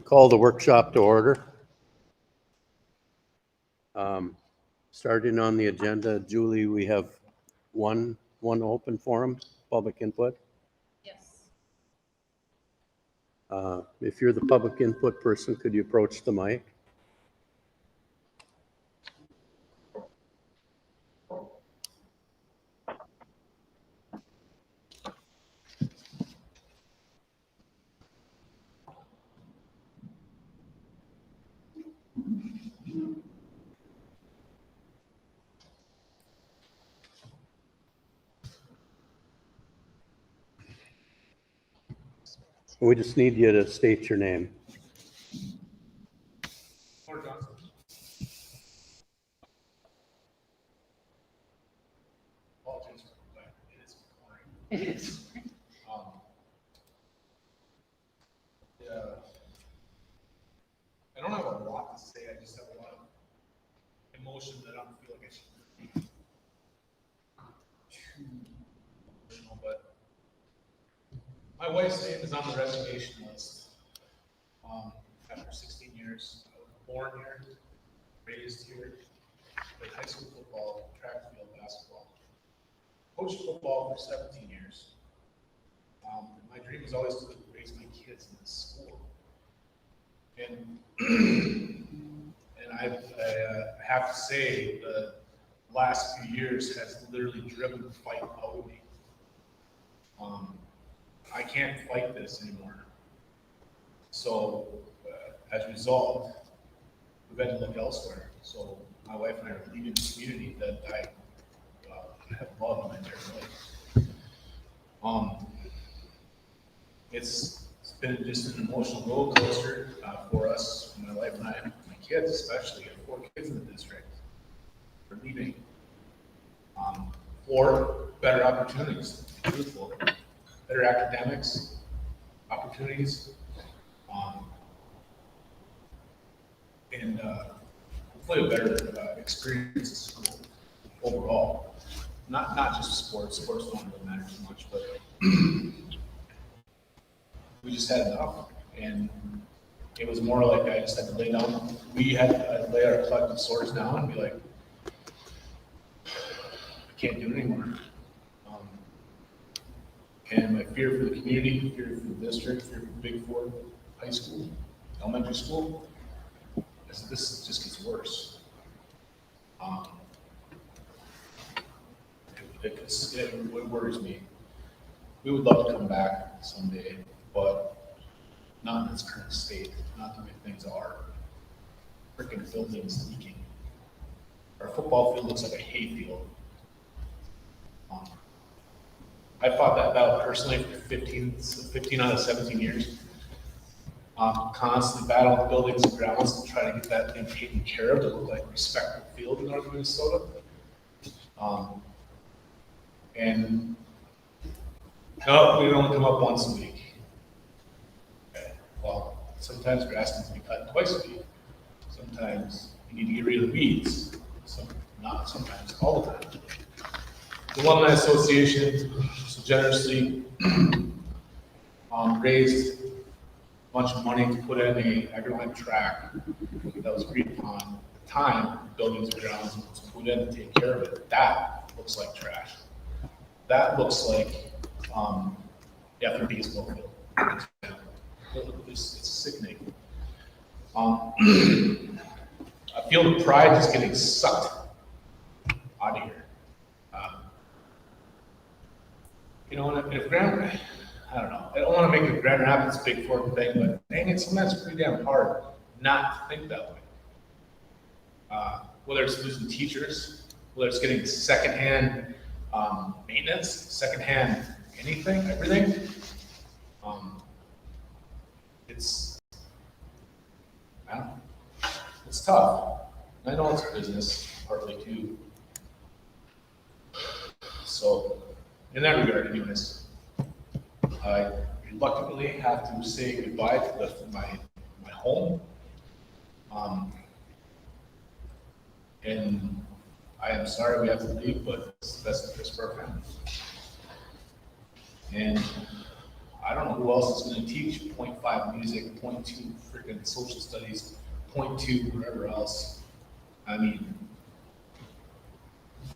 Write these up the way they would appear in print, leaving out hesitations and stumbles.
Call the workshop to order. Starting on the agenda, Julie, we have one open forum, public input. Yes. If you're the public input person, could you approach the mic? We just need you to state your name. It is. Yeah. I don't have a lot to say. I just have a lot of emotion that I don't feel like I should be too emotional. But my wife's name is on the resignation list. After 16 years, I was born here, raised here, played high school football, track field, basketball, coached football for 17 years. My dream was always to raise my kids in this school. And I have to say the last few years has literally driven the fight out of me. I can't fight this anymore. So as a result, we've had to look elsewhere. So my wife and I are leaving the community that I have loved my entire life. It's been just an emotional roller coaster for us, my wife and I, my kids especially. I have 4 kids in the district. We're leaving for better opportunities, truthful, better academics, opportunities, and hopefully a better experience at school overall. Not just sports. Sports don't really matter too much, but we just had enough, and it was more like I just had to lay down. We had to lay our collective swords down and be like, I can't do it anymore. And my fear for the community, fear for the district, fear for Big Ford High School, elementary school, is this just gets worse. It worries me. We would love to come back someday, but not in its current state, not the way things are. Freaking buildings leaking. Our football field looks like a hay field. I fought that battle personally for 15 out of 17 years. Constantly battling buildings and grounds to try to get that thing taken care of to look like a respectable field in northern Minnesota. And no, we only come up once a week. Okay. Well, sometimes grass needs to be cut twice a week. Sometimes you need to get rid of the weeds. Not sometimes, all the time. The Alumni Association so generously raised a bunch of money to put in a agri-line track that was agreed upon at the time. Buildings and grounds was put in to take care of it. That looks like trash. That looks like their baseball field. It's sickening. I feel the pride just getting sucked out of here. If I don't know. I don't want to make a Grand Rapids Big Ford thing, but dang it, sometimes it's pretty damn hard not to think that way. Whether it's losing teachers, whether it's getting secondhand maintenance, secondhand anything, everything. I don't know. It's tough. I know it's a business, partly too. So, in that regard, anyways, I reluctantly have to say goodbye to my home. And I am sorry we have to leave, but it's the best interest for our family. And I don't know who else is gonna teach 0.5 music, 0.2 freaking social studies, 0.2 whatever else. I mean,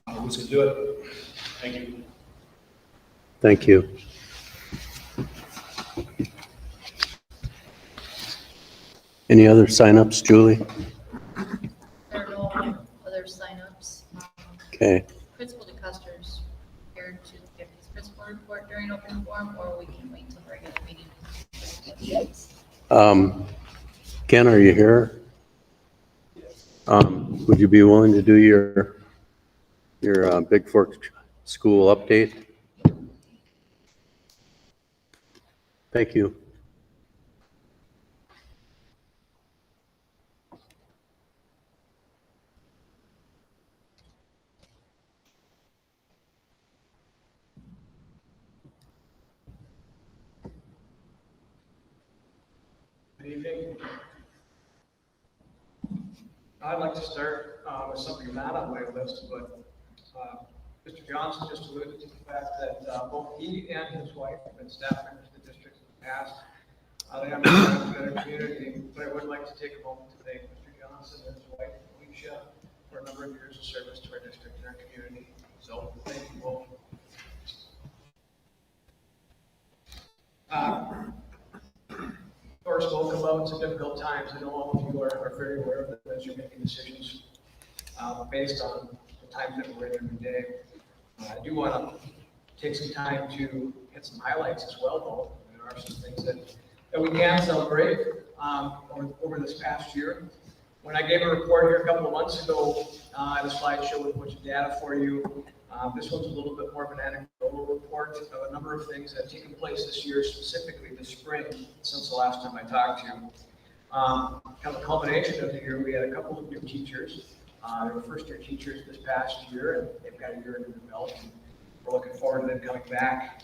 I don't know who's gonna do it. Thank you. Thank you. Any other signups, Julie? There are no other signups. Okay, Principal DeCuster's here to give his principal report during open forum, or we can wait till the regular meeting. Ken, are you here? Would you be willing to do your Big Fork School update? Thank you. Good evening. I'd like to start with something not on my list, but Mr. Johnson just alluded to the fact that both he and his wife have been staff members of the district in the past. They have been in our community, but I would like to take a moment to thank Mr. Johnson and his wife, Alicia, for a number of years of service to our district and our community. So thank you both. Or spoke about some difficult times. I know all of you are very aware of that as you're making decisions based on the times that we're in every day. I do want to take some time to hit some highlights as well, though. There are some things that we can celebrate over this past year. When I gave a report here a couple of months ago, I had a slideshow with a bunch of data for you. This one's a little bit more of an anecdotal report of a number of things that have taken place this year, specifically this spring, since the last time I talked to you. Kind of a culmination of the year, we had a couple of new teachers. They were first-year teachers this past year, and they've got a year under their belt. And we're looking forward to them coming back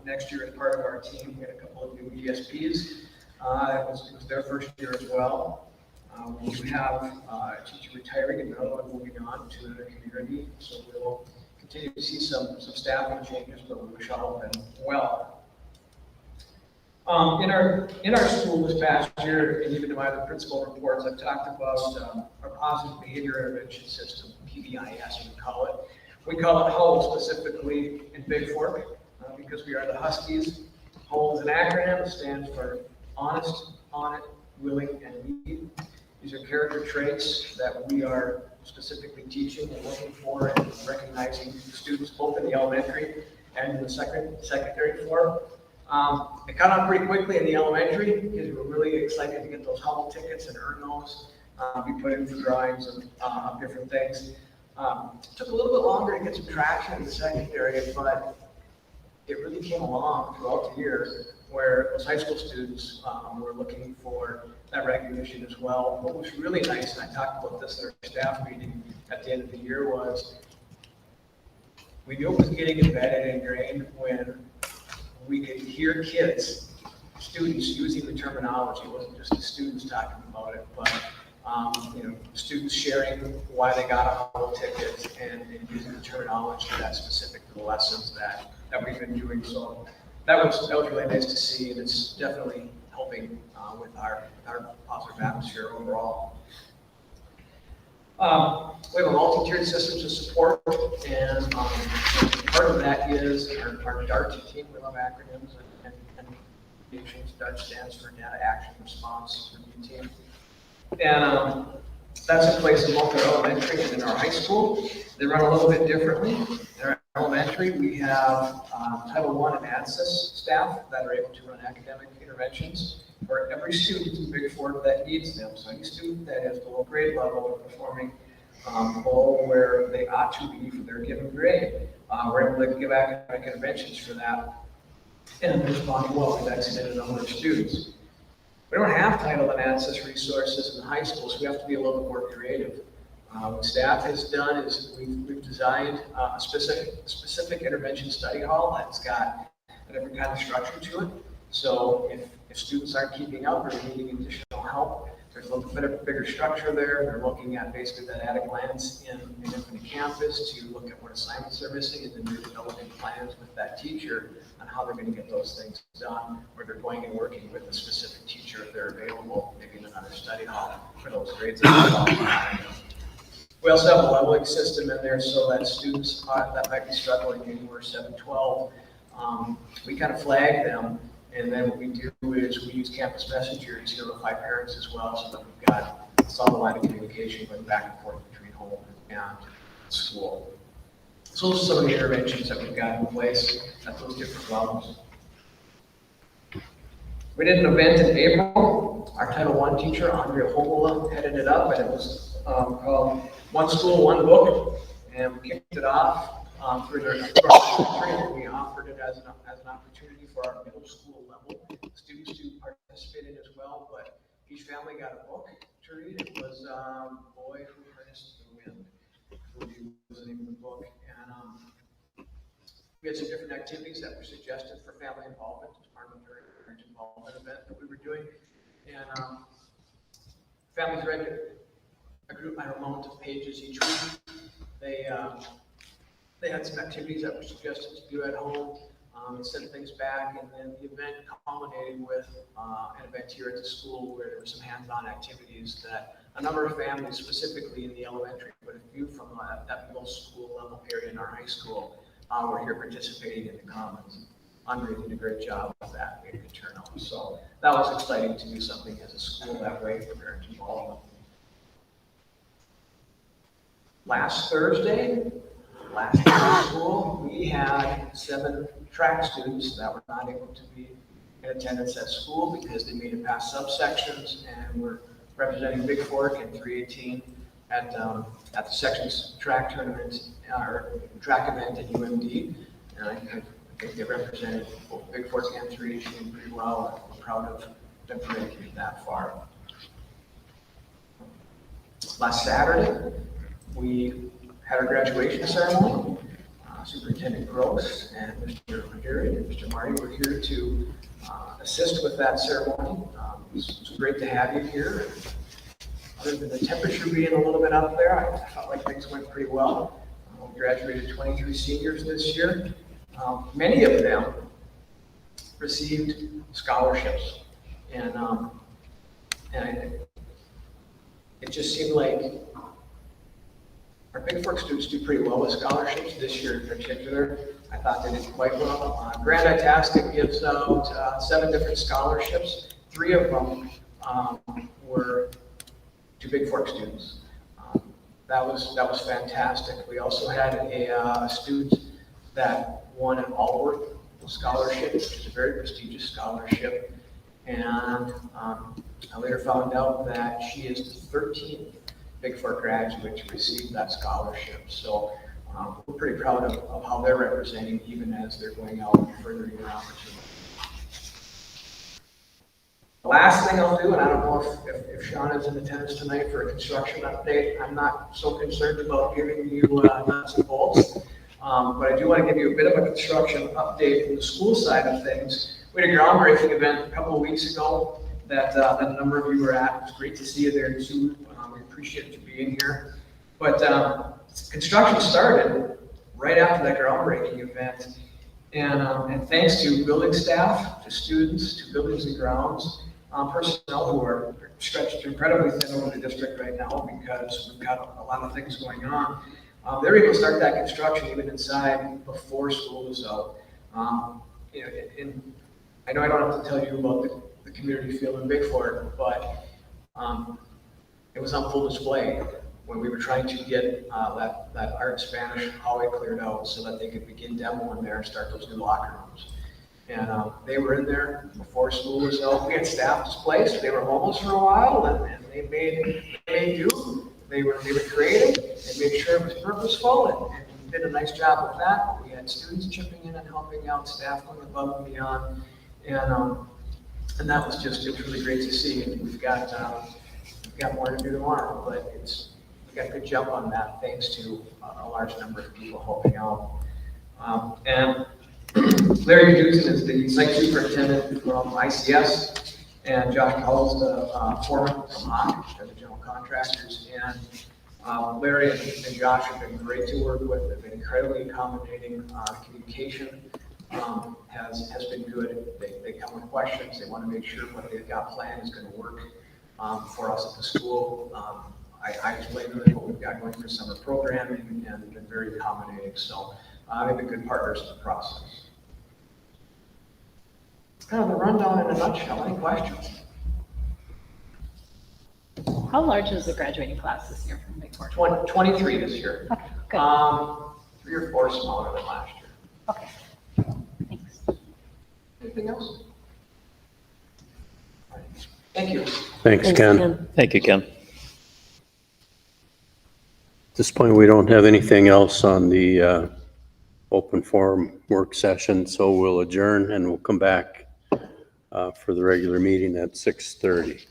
next year as part of our team. We had a couple of new ESPs. It was their first year as well. We do have a teacher retiring and another one moving on to another community, so we'll continue to see some staffing changes, but we wish all of them well. In our school this past year, and even in my other principal reports, I've talked about our positive behavior intervention system, PBIS we call it. We call it HOWL specifically in Big Fork because we are the Huskies. HOWL is an acronym that stands for honest, on it, willing, and lead. These are character traits that we are specifically teaching and looking for and recognizing students both in the elementary and in the secondary form. It got on pretty quickly in the elementary because we were really excited to get those HOWL tickets and earn those. We put in for drawings of different things. It took a little bit longer to get some traction in the secondary, but it really came along throughout the year where those high school students were looking for that recognition as well. What was really nice, and I talked about this at our staff meeting at the end of the year, was we knew it was getting embedded and ingrained when we could hear kids, students using the terminology. It wasn't just the students talking about it, but students sharing why they got a HOWL ticket and using the terminology that's specific to the lessons that we've been doing. So that was really nice to see, and it's definitely helping with our positive atmosphere overall. We have a multi-tiered system to support, and part of that is our DART team. We love acronyms and abbreviations. DART stands for Data Action Response Review Team. And that's in place in both our elementary and in our high school. They run a little bit differently. In our elementary, we have Title I and ANSYS staff that are able to run academic interventions for every student in Big Fork that needs them. So any student that is below grade level or performing below where they ought to be for their given grade, we're able to give academic interventions for that and respond well to that extended number of students. We don't have Title and ANSYS resources in the high school, so we have to be a little bit more creative. What staff has done is we've designed a specific intervention study hall that's got a different kind of structure to it. So if students aren't keeping up or needing additional help, There's a little bit of a bigger structure there. They're looking at basically that at a glance in the campus to look at what assignments they're missing, and then they're developing plans with that teacher on how they're going to get those things done, or they're going and working with a specific teacher if they're available, maybe in another study hall for those grades. We also have a leveling system in there so that students that might be struggling anywhere 7-12, we kind of flag them. And then what we do is we use campus messenger to notify parents as well, so that we've got a solid line of communication going back and forth between home and school. So those are some of the interventions that we've got in place at those different levels. We did an event in April. Our Title I teacher, Andrea Hobola, headed it up, and it was called One School, One Book. And we kicked it off through their training. We offered it as an opportunity for our middle school level students to participate in as well. But each family got a book to read. It was Boy Who Harnessed the Wind, was the name of the book. And we had some different activities that were suggested for family involvement as part of the parent involvement event that we were doing. And families read a group amount of pages each week. They had some activities that were suggested to do at home and send things back. And then the event culminated with an event here at the school where there were some hands-on activities that a number of families, specifically in the elementary, but a few from that middle school level area in our high school, were here participating in the commons. Andre did a great job with that. We had a good turnout. So that was exciting to do something as a school that way for parent involvement. Last Thursday at school, we had 7 track students that were not able to be in attendance at school because they made it past subsections, and were representing Big Fork and 318 at the sections track tournament or track event at UMD. And I think they represented both Big Fork and 318 pretty well. I'm proud of them for making it that far. Last Saturday, we had our graduation ceremony. Superintendent Gross and Mr. Maduri and Mr. Marty were here to assist with that ceremony. It's great to have you here. Other than the temperature being a little bit up there, I felt like things went pretty well. We graduated 23 seniors this year. Many of them received scholarships, and it just seemed like our Big Fork students do pretty well with scholarships this year in particular. I thought they did quite well. Grand Itasca gives out 7 different scholarships. 3 of them were to Big Fork students. That was fantastic. We also had a student that won an Allworth scholarship, which is a very prestigious scholarship. And I later found out that she is the 13th Big Fork graduate to receive that scholarship. So we're pretty proud of how they're representing, even as they're going out and furthering their opportunity. The last thing I'll do, and I don't know if Sean is in attendance tonight for a construction update, I'm not so concerned about giving you nuts and bolts, but I do want to give you a bit of a construction update from the school side of things. We had a groundbreaking event a couple of weeks ago that a number of you were at. It was great to see you there too. We appreciate you being here. But construction started right after that groundbreaking event. And thanks to building staff, to students, to buildings and grounds, personnel who are stretched incredibly thin over the district right now because we've got a lot of things going on. They're able to start that construction even inside before school is out. I know I don't have to tell you about the community feel in Big Fork, but it was on full display when we were trying to get that art Spanish hallway cleared out so that they could begin demo in there and start those new locker rooms. And they were in there before school was out. We had staff displaced. They were homeless for a while, and they made do. They were creative. They made sure it was purposeful, and did a nice job with that. We had students chipping in and helping out, staff going above and beyond, and that was just really great to see. And we've got more to do tomorrow, but we got a good jump on that thanks to a large number of people helping out. And Larry Dutton is the site superintendent from ICS, And Josh Powell's the foreman from Hawk, they're the general contractors. And Larry and Josh have been great to work with. They've been incredibly accommodating. Communication has been good. They come with questions. They want to make sure what they've got planned is going to work for us at the school. I explained to them what we've got going for summer programming and been very accommodating. So they've been good partners in the process. Kind of the rundown in a nutshell. Any questions? How large is the graduating class this year from Big Four? 23 this year. Okay, good. 3 or 4 smaller than last year. Okay, thanks. Anything else? All right. Thank you. Thanks, Ken. Thank you, Ken. At this point, we don't have anything else on the open forum work session, so we'll adjourn and we'll come back for the regular meeting at 6:30.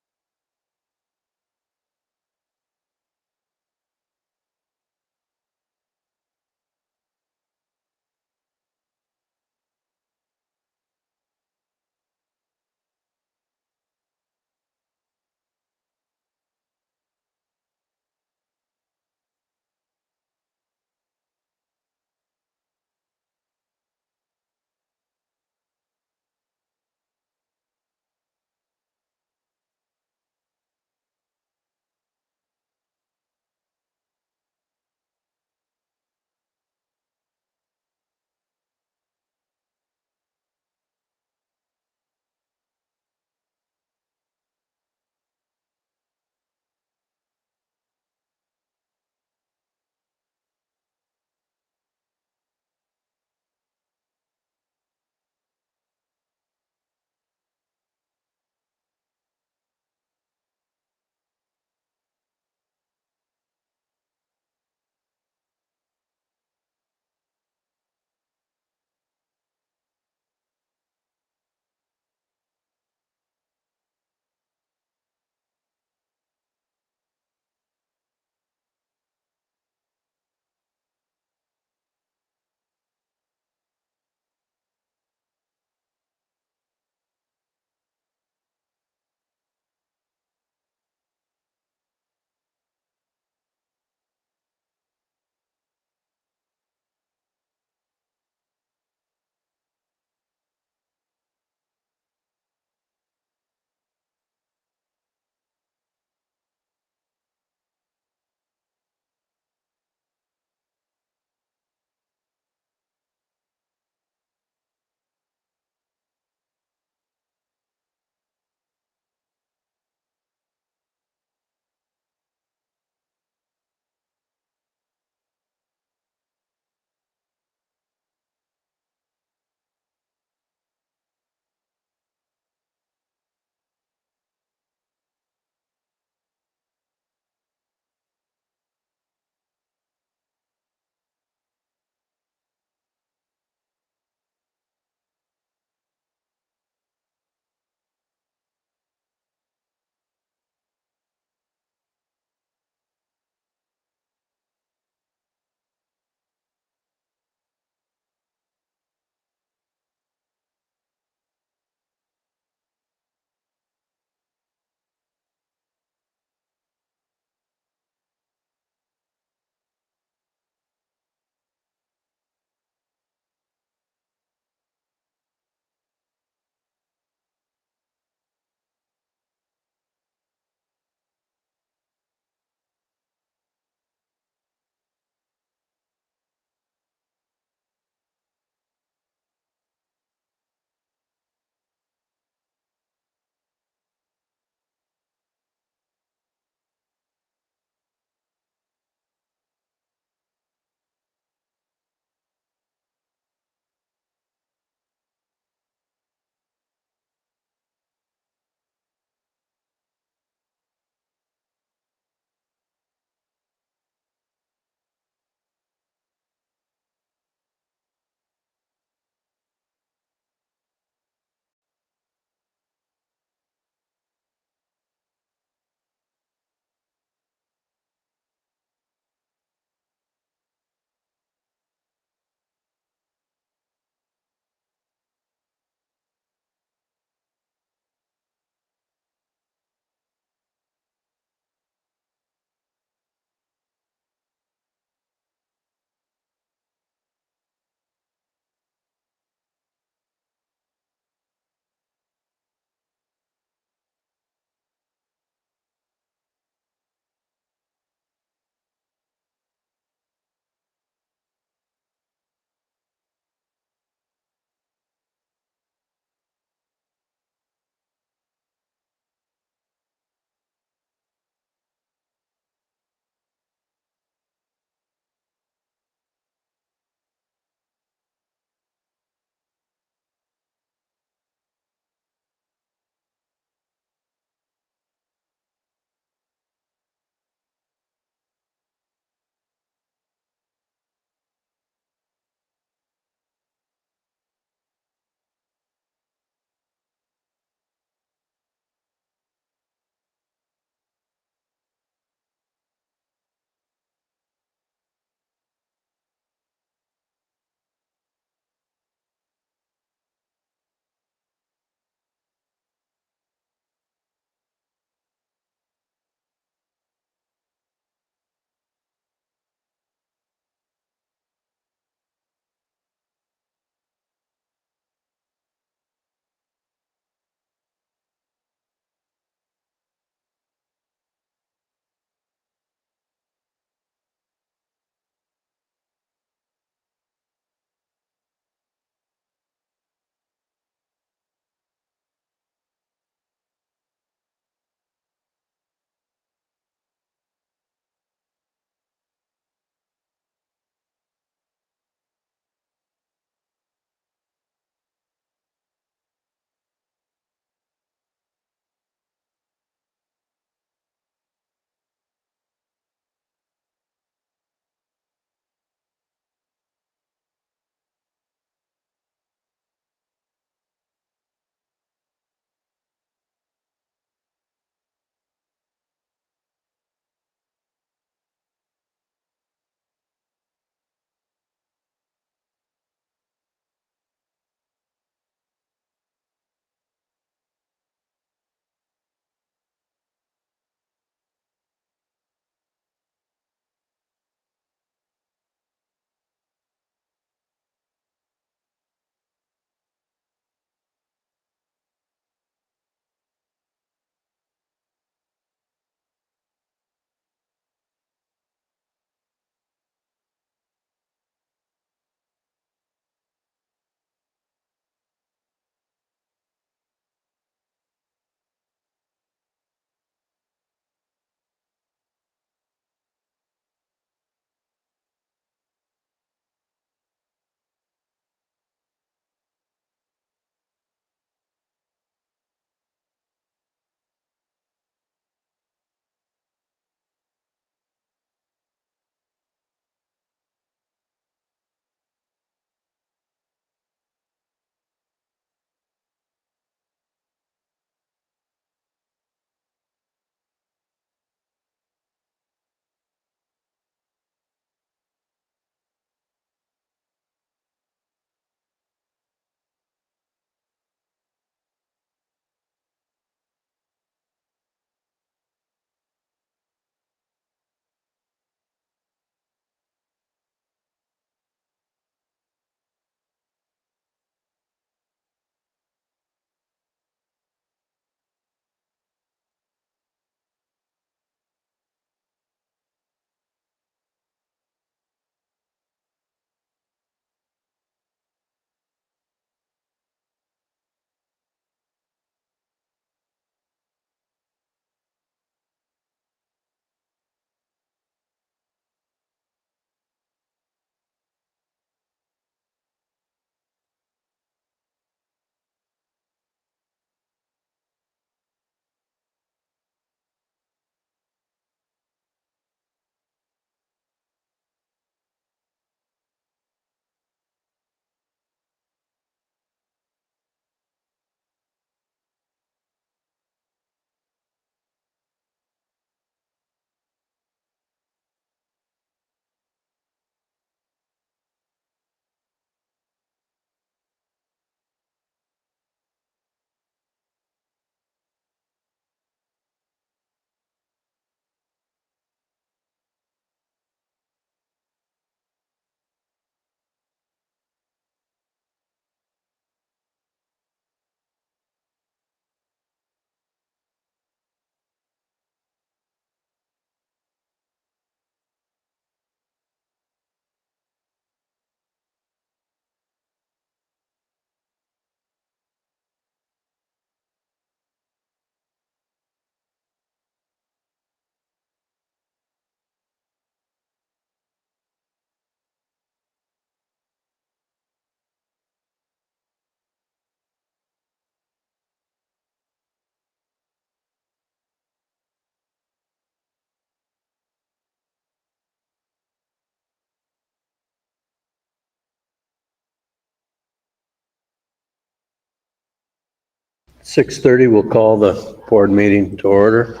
6:30, we'll call the board meeting to order.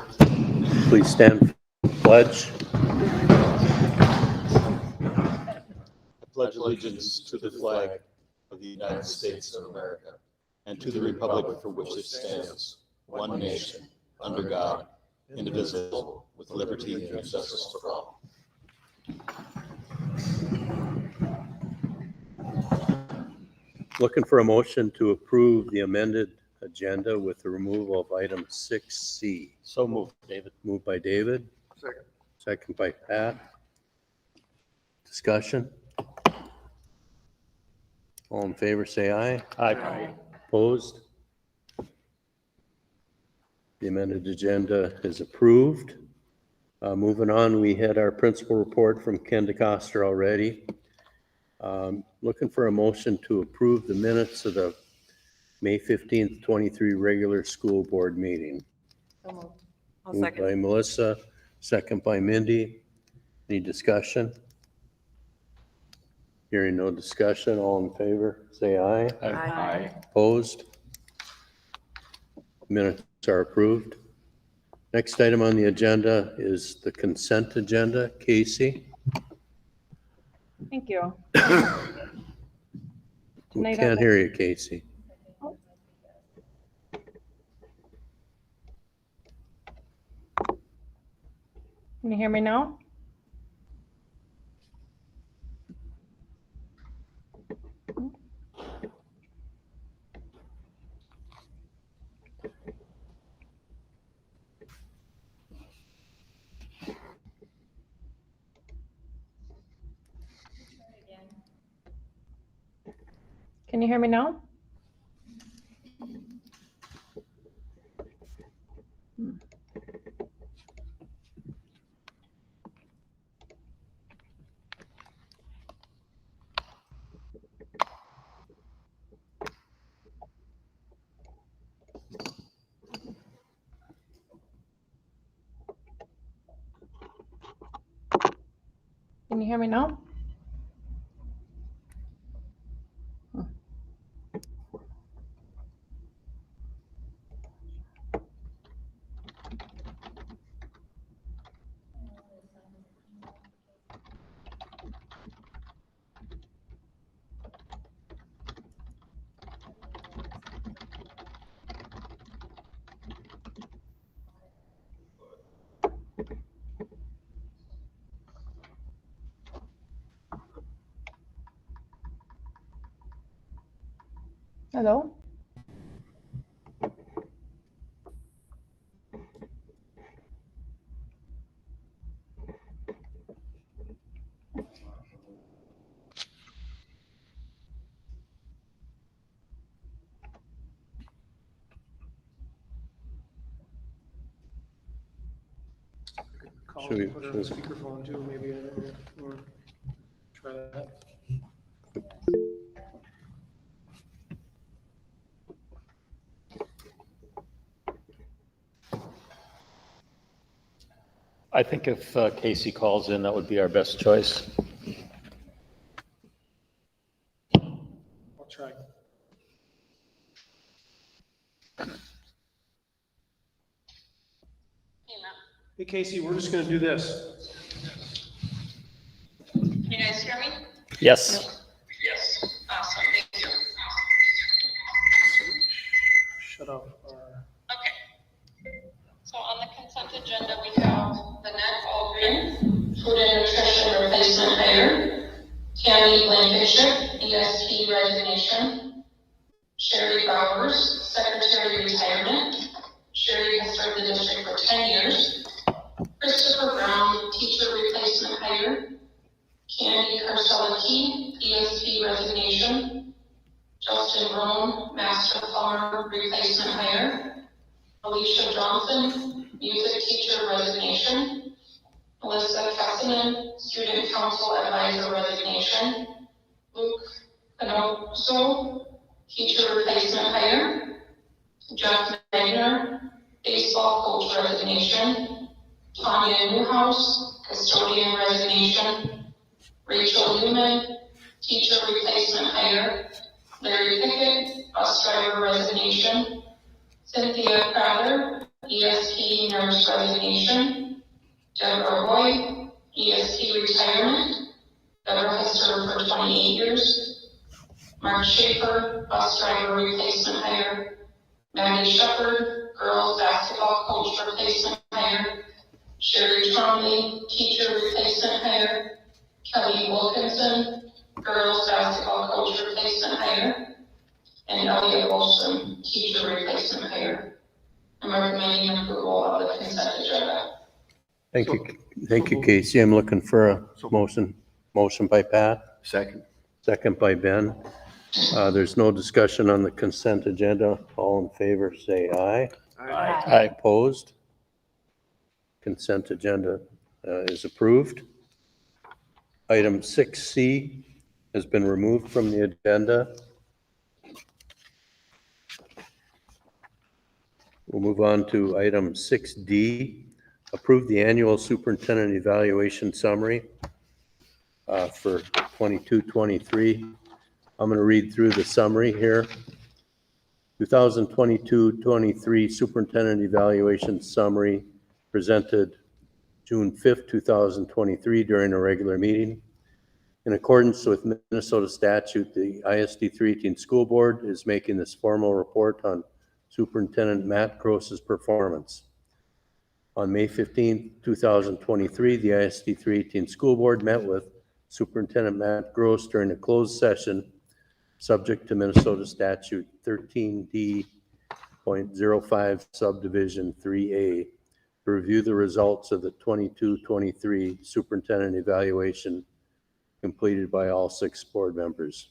Please stand for the pledge. I pledge allegiance to the flag of the United States of America and to the republic for which it stands, one nation, under God, indivisible, with liberty and justice for all. Looking for a motion to approve the amended agenda with the removal of item 6C. So moved, David. Moved by David. Second by Pat. Discussion? All in favor, say aye. Aye. Opposed? The amended agenda is approved. Moving on, we had our principal report from Ken DeCoster already. Looking for a motion to approve the minutes of the May 15th, 23 regular school board meeting. I'll Moved second. by Melissa, second by Mindy. Any discussion? Hearing no discussion, all in favor, say aye. Aye. Opposed? Minutes are approved. Next item on the agenda is the consent agenda. Casey? Thank you. We Tonight can't hear you, Casey. Can you hear me now? Can you hear me now? Can you hear me now? Hello? Call Should we- and put her on speakerphone too, maybe, or try that. I think if Casey calls in, that would be our best choice. I'll try. Hey Casey, we're just gonna do this. Can you guys hear me? Yes. Yes. Awesome, thank you. Shut off our, Okay. So on the consent agenda, we have Lynette Aldrin, food and nutrition replacement hire, Tammy Blankenship, ESP resignation, Sherry Bowers, secretary retirement. Sherry has served the district for 10 years. Christopher Brown, teacher replacement hire. Candy Karseliki, ESP resignation. Justin Roan, master plumber replacement hire. Alicia Johnson, music teacher resignation. Melissa Kessanen, student council advisor resignation. Luke Canoso, teacher replacement hire. Jeff Magner, baseball coach resignation. Tanya Newhouse, custodian resignation. Rachel Newman, teacher replacement hire. Larry Pickett, bus driver resignation. Cynthia Crowder, EST nurse resignation. Deborah Roy, EST retirement. Deborah has served for 28 years. Mark Schaefer, bus driver replacement hire. Maddie Shepherd, girls basketball coach replacement hire. Sherry Tromley, teacher replacement hire. Kelly Wilkinson, girls basketball coach replacement hire. And Elliot Wilson, teacher replacement hire. I'm recommending approval of the consent agenda. Thank you, Casey. I'm looking for a motion. Motion by Pat, Second. second by Ben. There's no discussion on the consent agenda. All in favor, say aye. Aye. Opposed? Consent agenda is approved. Item 6C has been removed from the agenda. We'll move on to item 6D. Approve the annual superintendent evaluation summary for 22-23. I'm going to read through the summary here. 2022-23 superintendent evaluation summary presented June 5th, 2023 during a regular meeting. In accordance with Minnesota statute, the ISD 318 school board is making this formal report on Superintendent Matt Gross's performance. On May 15, 2023, the ISD 318 school board met with Superintendent Matt Gross during a closed session subject to Minnesota statute 13D.05 subdivision 3A to review the results of the 22-23 superintendent evaluation completed by all 6 board members.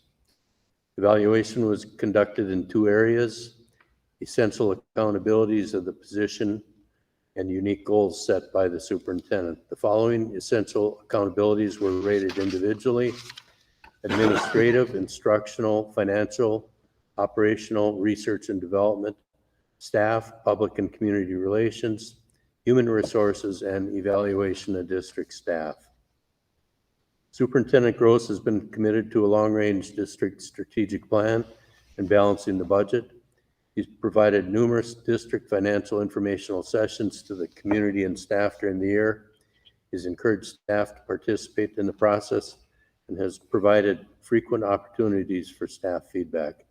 Evaluation was conducted in 2 areas: essential accountabilities of the position and unique goals set by the superintendent. The following essential accountabilities were rated individually: administrative, instructional, financial, operational, research and development, staff, public and community relations, human resources, and evaluation of district staff. Superintendent Gross has been committed to a long-range district strategic plan and balancing the budget. He's provided numerous district financial informational sessions to the community and staff during the year. He's encouraged staff to participate in the process and has provided frequent opportunities for staff feedback.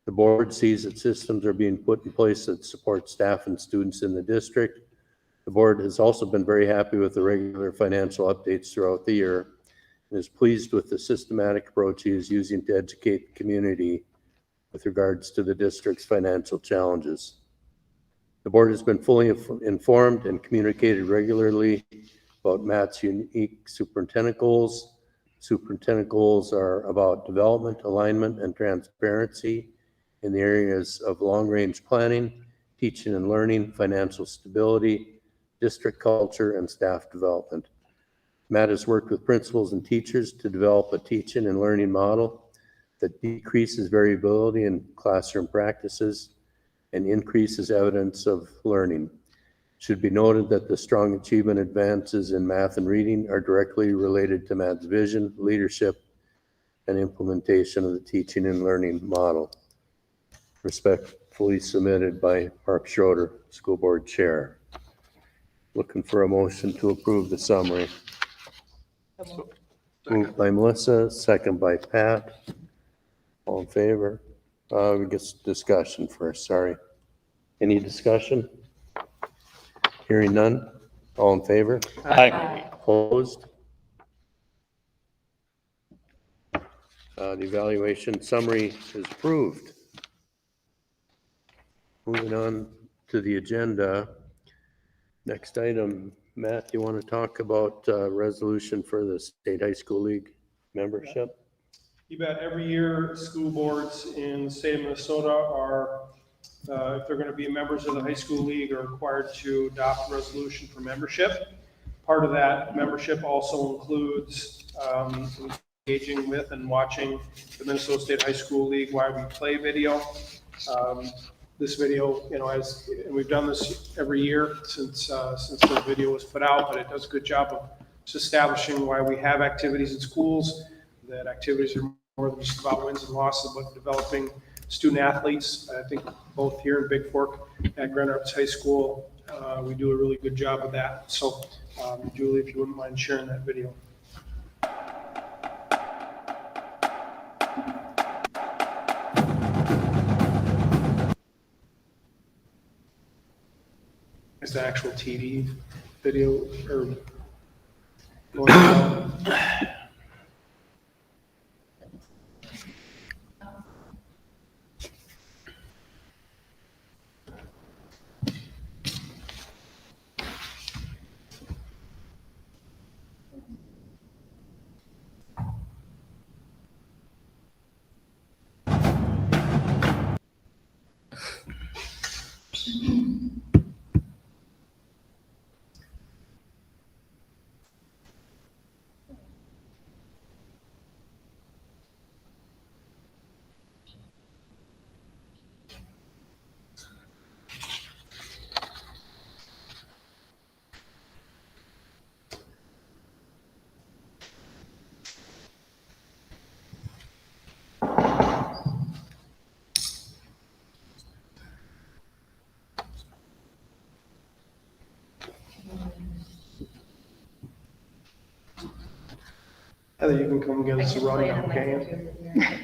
The board sees that systems are being put in place that support staff and students in the district. The board has also been very happy with the regular financial updates throughout the year and is pleased with the systematic approach he is using to educate the community with regards to the district's financial challenges. The board has been fully informed and communicated regularly about Matt's unique superintendent goals. Superintendent goals are about development, alignment, and transparency in the areas of long-range planning, teaching and learning, financial stability, district culture, and staff development. Matt has worked with principals and teachers to develop a teaching and learning model that decreases variability in classroom practices and increases evidence of learning. It should be noted that the strong achievement advances in math and reading are directly related to Matt's vision, leadership, and implementation of the teaching and learning model. Respectfully submitted by Mark Schroeder, School Board Chair. Looking for a motion to approve the summary. Moved by Melissa, second by Pat. All in favor? We get discussion first, sorry. Any discussion? Hearing none. All in favor? Aye. Opposed? The evaluation summary is approved. Moving on to the agenda. Next item, Matt, you want to talk about resolution for the State High School League membership? You bet. Every year, school boards in the state of Minnesota are, if they're going to be members of the high school league, are required to adopt a resolution for membership. Part of that membership also includes engaging with and watching the Minnesota State High School League Why We Play video. This video, and we've done this every year since the video was put out, but it does a good job of just establishing why we have activities in schools, that activities are more than just about wins and losses, but developing student athletes. I think both here in Big Fork at Grand Rapids High School, we do a really good job of that. So Julie, if you wouldn't mind sharing that video. It's the actual TD video or going on. Heather, you can come give us a rundown, can you?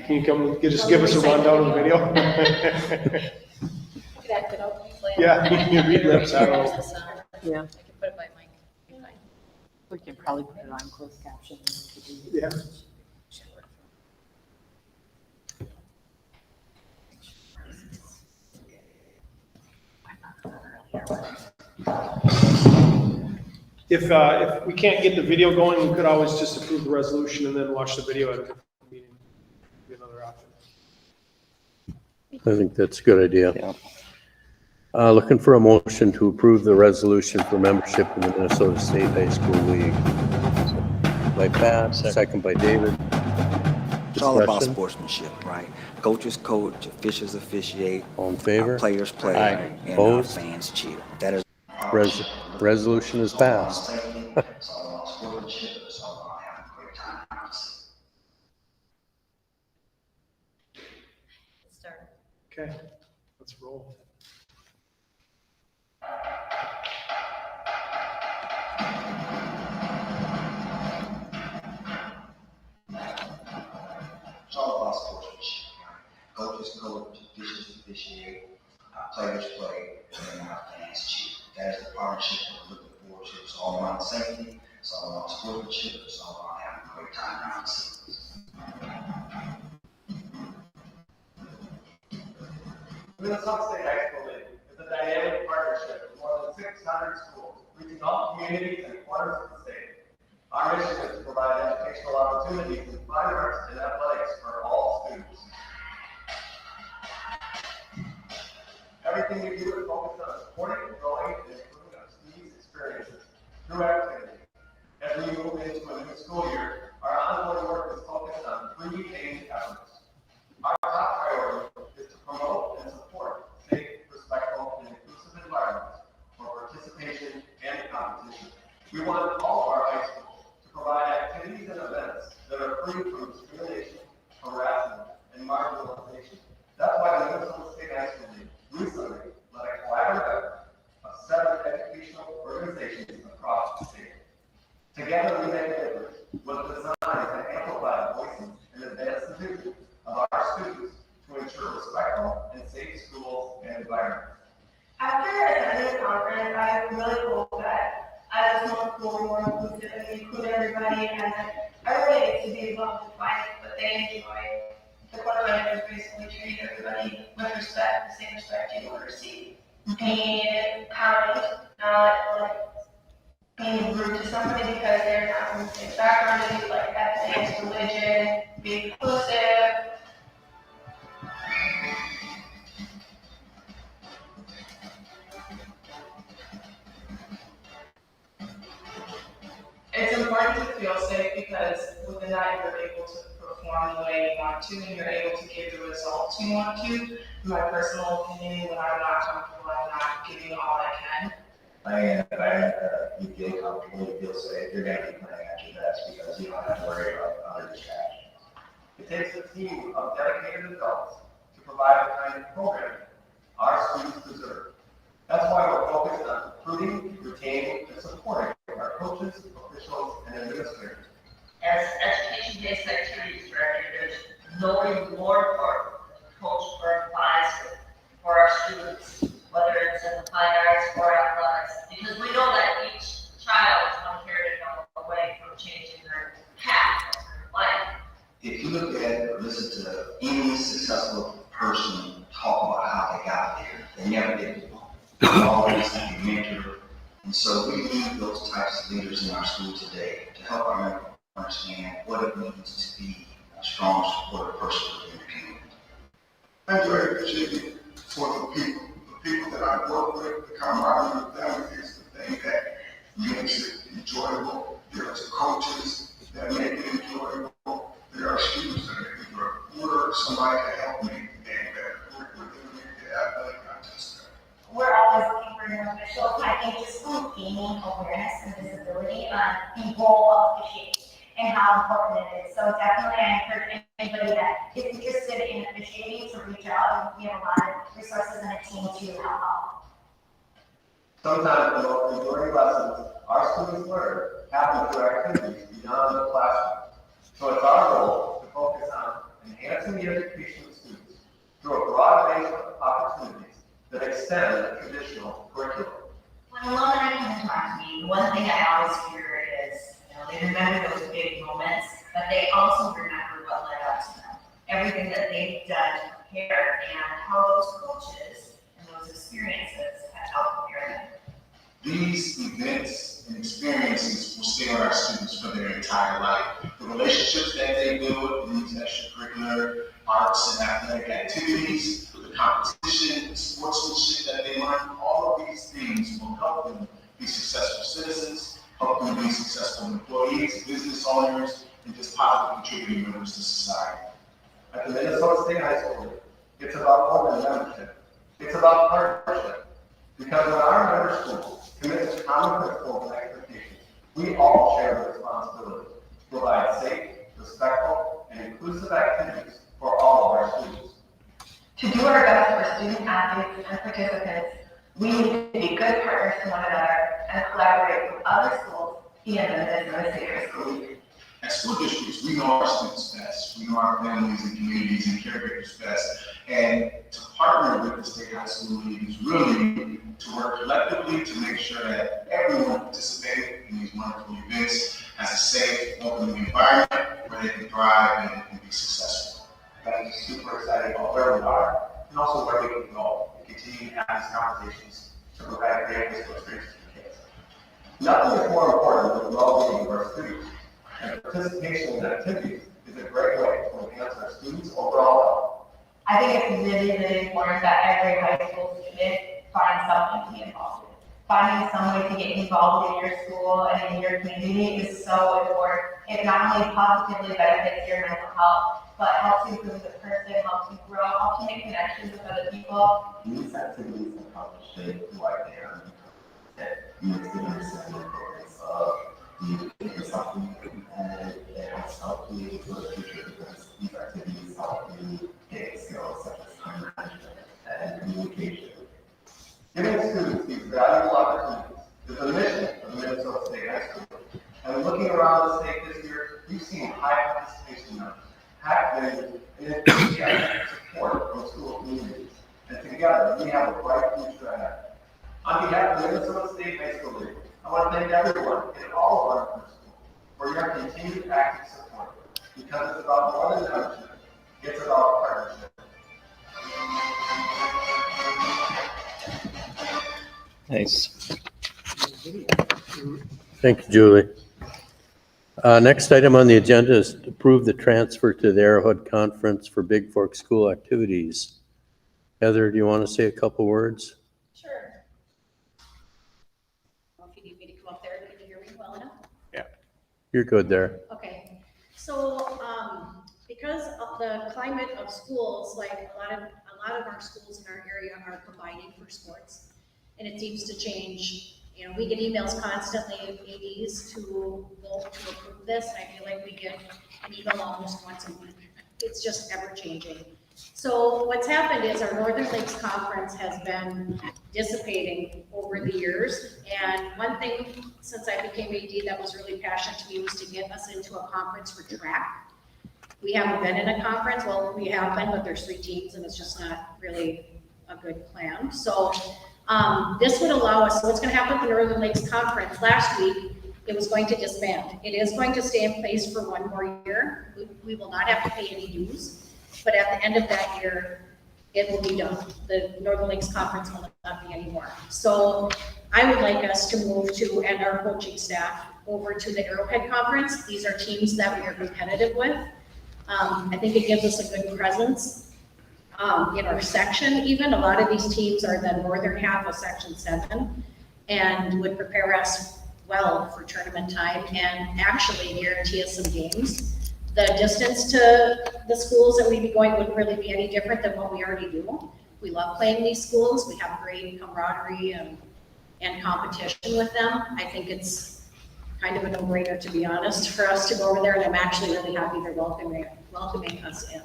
Can you come just give us a rundown of the video? Could act it out. Yeah, you read lips, I don't know. Yeah. I can put it by mic. Be fine. We can probably put it on closed caption. Yeah. If we can't get the video going, we could always just approve the resolution and then watch the video at a different meeting. Be another option. I think that's a good idea. Yeah. Looking for a motion to approve the resolution for membership in the Minnesota State High School League. By Pat, second by David. It's all about Discussion? sportsmanship, right? Coaches coach, officials officiate, All in our favor? players play, Aye. and our Opposed? fans cheer. That is Resolution is passed. Start. Okay, let's roll. It's all about sportsmanship. Coaches coach, officials officiate, players play, and our fans cheer. That is the partnership we're looking forward to. It's all around safety, it's all around sportsmanship, it's all around having a great time around the scenes. Minnesota State High School League is a dynamic partnership with more than 600 schools, reaching all communities and corners of the state. Our mission is to provide educational opportunities in fine arts and athletics for all students. Everything we do is focused on supporting, growing, and improving our students' experiences through activity. As we move into a new school year, our ongoing work is focused on three main efforts. Our top priority is to promote and support safe, respectful, and inclusive environments for participation and competition. We want all of our high schools to provide activities and events that are free from discrimination, harassment, and marginalization. That's why the Minnesota State High School League recently led a collaborative effort of 7 educational organizations across the state. Together we make a difference was designed to amplify the voices and advance the vision of our students to ensure respectful and safe schools and environments. After attending the conference, I really hope that as a small school, we're more inclusive and include everybody, and that everybody gets to be involved and find what they enjoy. The core values basically treat everybody with respect, the same respect you would receive. Being kind, not like being rude to somebody because they're not from the same background as you, like ethnic, religion, be inclusive. It's important to feel safe because within that you're able to perform the way you want to and you're able to give the results you want to. In my personal opinion, when I'm not comfortable, I'm not giving all I can. You feel comfortable, you feel safe, you're going to be playing at your best because you don't have to worry about other distractions. It takes a team of dedicated adults to provide the kind of programming our students deserve. That's why we're focused on recruiting, retaining, and supporting our coaches, officials, and administrators. As education-based activities director, there's no reward for coach or advisor for our students, whether it's in the fine arts or athletics, because we know that each child is one character away from changing their path of their life. If you look at or listen to any successful person talk about how they got there, they never did it alone. They always have a mentor. And so we need those types of leaders in our school today to help our members understand what it means to be a strong, supportive person within the community. I'm very appreciative for the people that I work with, the camaraderie with them is the thing that makes it enjoyable. There's coaches that make it enjoyable. There are students that make it enjoyable. Or somebody to help me make the game better. We're doing the athletic contest. We're always looking for new officials. I think just gaining awareness and visibility on the role of officiating and how important it is. So definitely I encourage anybody that is interested in officiating to reach out, and we have a lot of resources and a team to help out. Sometimes the most enduring lessons our students learn happen through activities beyond the classroom. So it's our goal to focus on enhancing the education of students through a broad range of opportunities that extend the traditional curriculum. When alumni come into our community, one thing I always hear is, they remember those big moments, but they also remember what led up to them. Everything that they've done to prepare and how those coaches and those experiences have helped prepare them. These events and experiences will stay with our students for their entire life. The relationships that they build in these extracurricular arts and athletic activities, the competition, the sportsmanship that they learn, all of these things will help them be successful citizens, help them be successful employees, business owners, and just positive contributing members to society. At the Minnesota State High School, it's about more than membership. It's about partnership. Because when our member schools commit to common principles and expectations, we all share the responsibility to provide safe, respectful, and inclusive activities for all of our students. To do our best for student athletes and participants, we need to be good partners to one another and collaborate with other schools and the Minnesota State High School. As school districts, we know our students best, we know our families and communities and caregivers best, and to partner with the State High School League is really to work collectively to make sure that everyone participating in these wonderful events has a safe, welcoming environment where they can thrive and be successful. I'm super excited about where we are and also where we can go and continue to have these conversations to provide great physical experiences for kids. Nothing is more important than the well-being of our students. And participation in activities is a great way to enhance our students' overall health. I think it's really, really important that every high school student finds something to be involved with. Finding some way to get involved in your school and in your community is so important. It not only positively benefits your mental health, but helps you improve the person, helps you grow, helps you make connections with other people. These activities can help shape who I am. That you need to understand the importance of you doing something and it has helped you for the future because these activities help you get skills such as time management and communication. Giving students these valuable opportunities is the mission of Minnesota State High School. And looking around the state this year, we've seen high participation numbers, active and enthusiastic support from school communities. And together, we have a bright future ahead. On behalf of the Minnesota State High School League, I want to thank everyone in all of our schools for your continued active support, because it's about more than membership, it's about partnership. Nice. Thank you, Julie. Next item on the agenda is to approve the transfer to the Arrowhead Conference for Big Fork School Activities. Heather, do you want to say a couple words? Sure. If you need me to come up there, can you hear me well enough? You're good there. Okay, so, because of the climate of schools, like a lot of our schools in our area are combining for sports, and it seems to change. You know, we get emails constantly of ADs to vote to approve this, and I feel like we get an email almost once a month. It's just ever changing. So what's happened is our Northern Lakes Conference has been dissipating over the years. And one thing, since I became AD, that was really passionate to me was to get us into a conference for track. We haven't been in a conference, well, we have been, but there's 3 teams and it's just not really a good plan. So this would allow us, so what's gonna happen at the Northern Lakes Conference, last week, it was going to disband. It is going to stay in place for 1 more year. We will not have to pay any dues. But at the end of that year, it will be done. The Northern Lakes Conference will not be anymore. So I would like us to move to, and our coaching staff, over to the Arrowhead Conference. These are teams that we are competitive with. I think it gives us a good presence in our section even. A lot of these teams are the northern half of Section 7 and would prepare us well for tournament time and actually guarantee us some games. The distance to the schools that we'd be going wouldn't really be any different than what we already do. We love playing these schools. We have great camaraderie and competition with them. I think it's kind of a no-brainer, to be honest, for us to go over there, and I'm actually really happy they're welcoming us in.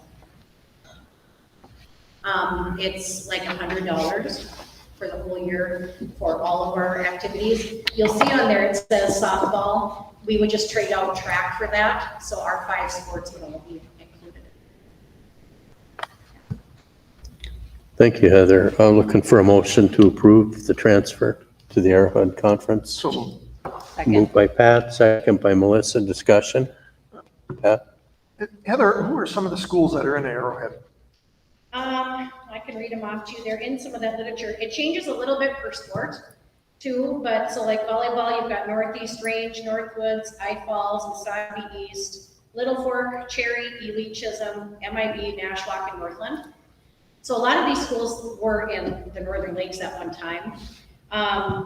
It's like $100 for the whole year for all of our activities. You'll see on there it says softball. We would just trade out track for that, so our 5 sports would all be included. Thank you, Heather. I'm looking for a motion to approve the transfer to the Arrowhead Conference. So Moved by Pat, second by Melissa. Discussion. Pat? Heather, who are some of the schools that are in Arrowhead? I can read them off to you. They're in some of that literature. It changes a little bit per sport too, but so like volleyball, you've got Northeast Range, Northwoods, I Falls, Wasabi East, Little Fork, Cherry, Ely, Chisholm, MIB, Nashwauk, and Northland. So a lot of these schools were in the Northern Lakes at one time.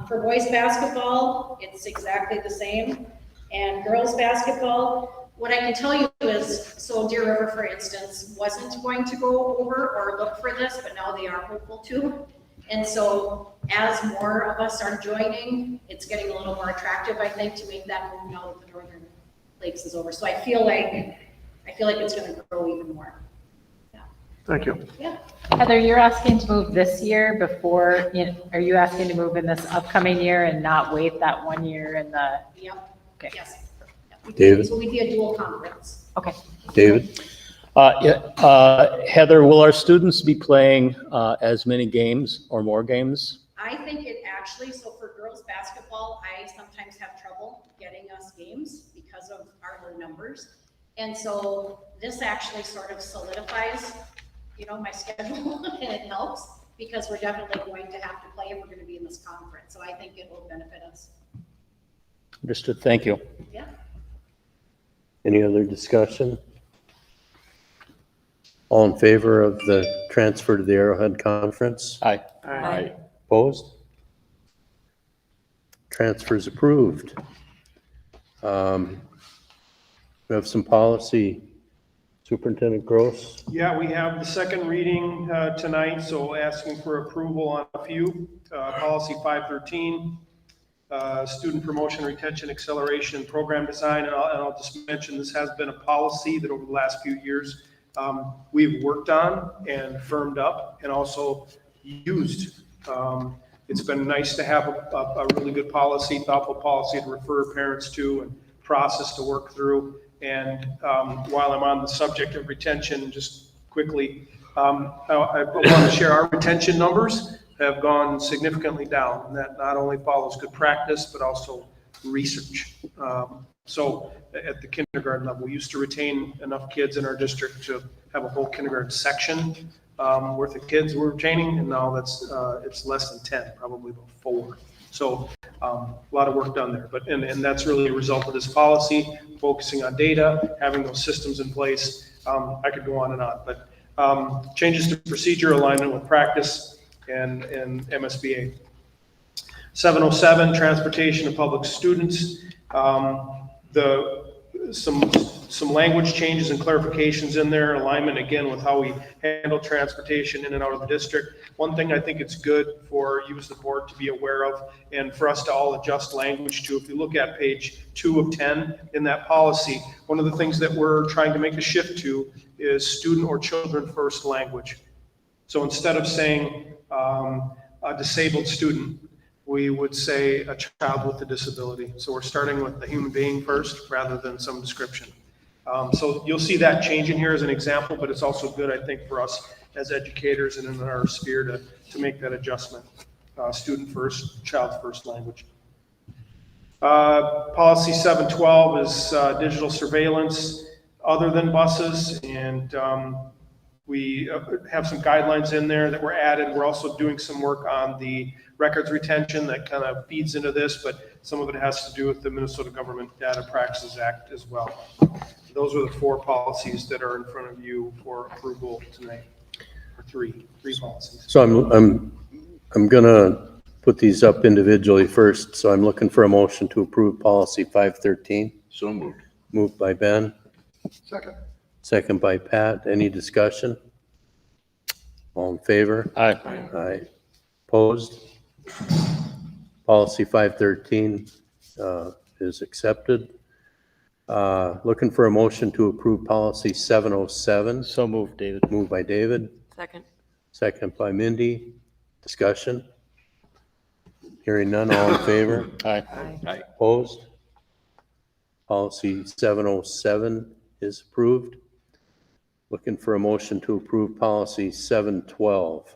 For boys basketball, it's exactly the same. And girls basketball, what I can tell you is, so Deer River, for instance, wasn't going to go over or look for this, but now they are hopeful to. And so as more of us are joining, it's getting a little more attractive, I think, to make that move now that the Northern Lakes is over. So I feel like it's gonna grow even more. Yeah. Thank you. Yeah. Heather, you're asking to move this year before, are you asking to move in this upcoming year and not wait that 1 year in the? Yep. Okay. Yes. David? So we'd be a dual conference. Okay. David? Heather, will our students be playing as many games or more games? I think it actually, so for girls basketball, I sometimes have trouble getting us games because of our low numbers. And so this actually sort of solidifies, my schedule and it helps because we're definitely going to have to play if we're going to be in this conference. So I think it will benefit us. Understood. Thank you. Yeah. Any other discussion? All in favor of the transfer to the Arrowhead Conference? Aye. Aye. Opposed? Transfer's approved. We have some policy. Superintendent Gross? Yeah, we have the second reading tonight, so asking for approval on a few. Policy 513, student promotion, retention, acceleration, program design, and I'll just mention this has been a policy that over the last few years we've worked on and firmed up and also used. It's been nice to have a really good policy, thoughtful policy to refer parents to and process to work through. And while I'm on the subject of retention, just quickly, I want to share our retention numbers have gone significantly down, and that not only follows good practice, but also research. So at the kindergarten level, we used to retain enough kids in our district to have a whole kindergarten section worth of kids we're retaining, and now it's less than 10, probably about 4. So a lot of work done there, and that's really a result of this policy, focusing on data, having those systems in place. I could go on, but changes to procedure, alignment with practice, and MSBA. 707, transportation of public students. some language changes and clarifications in there, alignment again with how we handle transportation in and out of the district. One thing I think it's good for you as the board to be aware of, and for us to all adjust language to, if you look at page 2 of 10 in that policy, one of the things that we're trying to make a shift to is student or children first language. So instead of saying a disabled student, we would say a child with a disability. So we're starting with the human being first rather than some description. So you'll see that change in here as an example, but it's also good, I think, for us as educators and in our sphere to make that adjustment. Student first, child first language. Policy 712 is digital surveillance other than buses, and we have some guidelines in there that were added. We're also doing some work on the records retention that kind of feeds into this, but some of it has to do with the Minnesota Government Data Practices Act as well. Those are the 4 policies that are in front of you for approval tonight, or three policies. So I'm gonna put these up individually first. So I'm looking for a motion to approve policy 513. So moved. Moved by Ben, Second. second by Pat. Any discussion? All in favor? Aye. Aye. Opposed? Policy 513 is accepted. Looking for a motion to approve policy 707. So moved, David. Moved by David, Second. second by Mindy. Discussion? Hearing none, all in favor? Aye. Aye. Opposed? Policy 707 is approved. Looking for a motion to approve policy 712.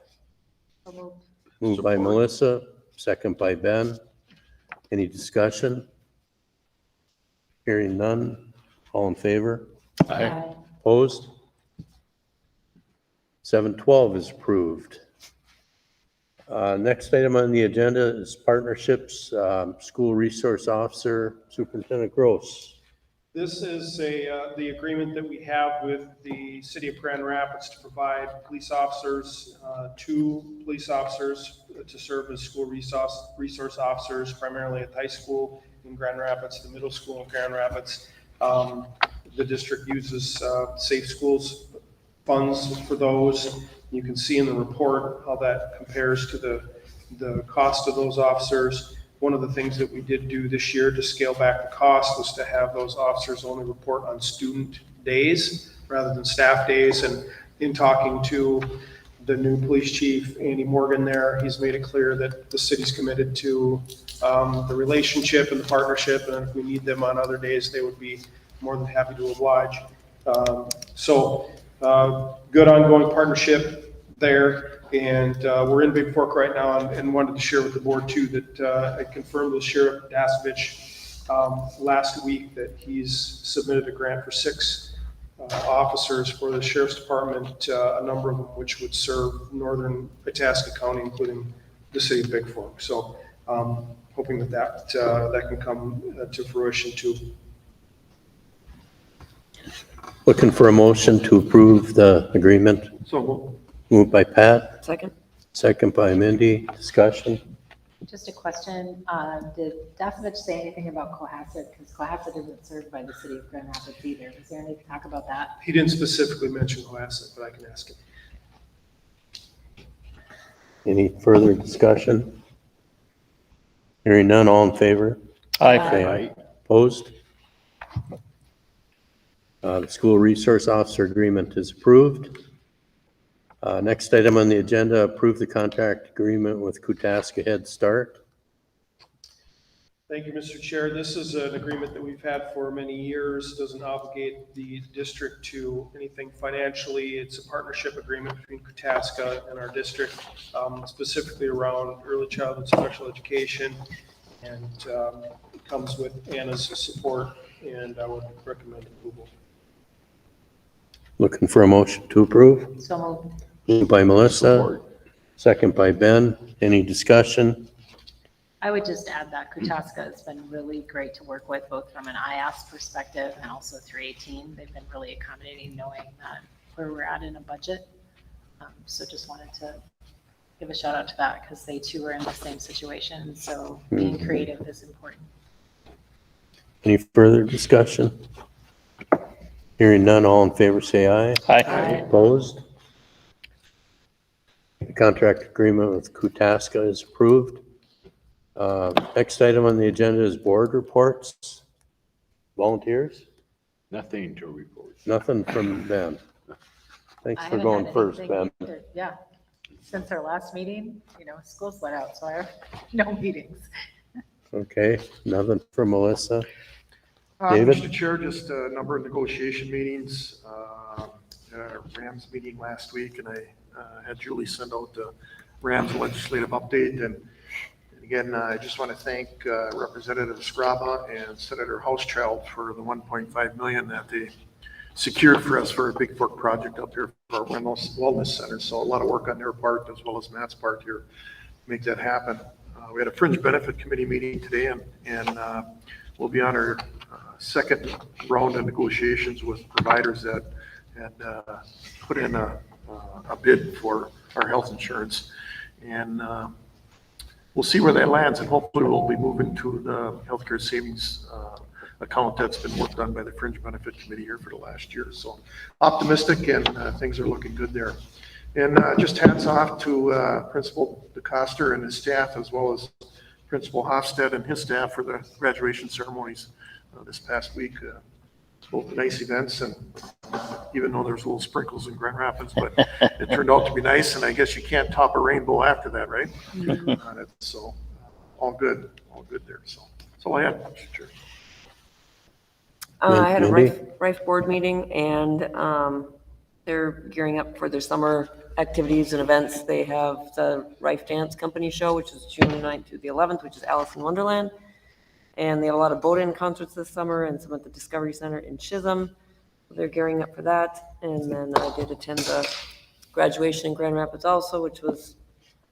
Moved by Support. Melissa, second by Ben. Any discussion? Hearing none, all in favor? Aye. Opposed? 712 is approved. Next item on the agenda is partnerships, school resource officer, Superintendent Gross. This is the agreement that we have with the city of Grand Rapids to provide police officers, 2 police officers to serve as school resource officers, primarily at the high school in Grand Rapids, the middle school in Grand Rapids. The district uses Safe Schools funds for those. You can see in the report how that compares to the cost of those officers. One of the things that we did do this year to scale back the cost was to have those officers only report on student days rather than staff days. And in talking to the new police chief, Andy Morgan there, he's made it clear that the city's committed to the relationship and the partnership. And if we need them on other days, they would be more than happy to oblige. Good ongoing partnership there. And we're in Big Fork right now, and wanted to share with the board too that I confirmed with Sheriff Dasovich last week that he's submitted a grant for 6 officers for the sheriff's department, a number of them which would serve northern Itasca County, including the city of Big Fork. So hoping that can come to fruition too. Looking for a motion to approve the agreement. So Moved by Pat, Second. second by Mindy. Discussion? Just a question, did Dasovich say anything about Cohasset? Because Cohasset isn't served by the city of Grand Rapids either. Was there any talk about that? he didn't specifically mention Cohasset, but I can ask him. Any further discussion? Hearing none, all in favor? Say aye. Opposed? The school resource officer agreement is approved. Next item on the agenda, approve the contract agreement with Kutaska Head Start. Thank you, Mr. Chair. This is an agreement that we've had for many years. Doesn't obligate the district to anything financially. It's a partnership agreement between Kutaska and our district, specifically around early childhood special education. And it comes with Anna's support, and I would recommend approval. Looking for a motion to approve. So moved. Moved by Melissa, second by Ben. Any discussion? I would just add that Kutaska has been really great to work with, both from an IAS perspective and also 318. They've been really accommodating, knowing that where we're at in a budget. So just wanted to give a shout out to that because they too are in the same situation. So being creative is important. Any further discussion? Hearing none, all in favor say aye. Aye. Opposed? The contract agreement with Kutaska is approved. Next item on the agenda is board reports. Volunteers? Nothing to report. Nothing from Ben. Thanks I for haven't going had first, anything Ben. either. Yeah, since our last meeting, school's let out, so I have no meetings. Okay, nothing from Melissa. David? Mr. Chair, just a number of negotiation meetings, Rams meeting last week, and I had Julie send out the Rams legislative update. And again, I just want to thank Representative Scraba and Senator Housechild for the $1.5 million that they secured for us for a Big Fork project up there for our wellness center. So a lot of work on their part as well as Matt's part here to make that happen. We had a fringe benefit committee meeting today, and we'll be on our second round of negotiations with providers that had put in a bid for our health insurance. And we'll see where that lands, and hopefully we'll be moving to the healthcare savings account that's been worked on by the Fringe Benefit Committee here for the last year. So optimistic, and things are looking good there. And just hats off to Principal DeCoster and his staff, as well as Principal Hofstad and his staff for the graduation ceremonies this past week. Both nice events, and even though there's little sprinkles in Grand Rapids, but it turned out to be nice, and I guess you can't top a rainbow after that, right? So all good there. So that's all I had, Mr. Chair. I had a Mindy? Rife board meeting, and they're gearing up for their summer activities and events. They have the Rife Dance Company show, which is June 9th through the 11th, which is Alice in Wonderland. And they have a lot of boat-in concerts this summer and some at the Discovery Center in Chisholm. They're gearing up for that. And then I did attend the graduation in Grand Rapids also, which was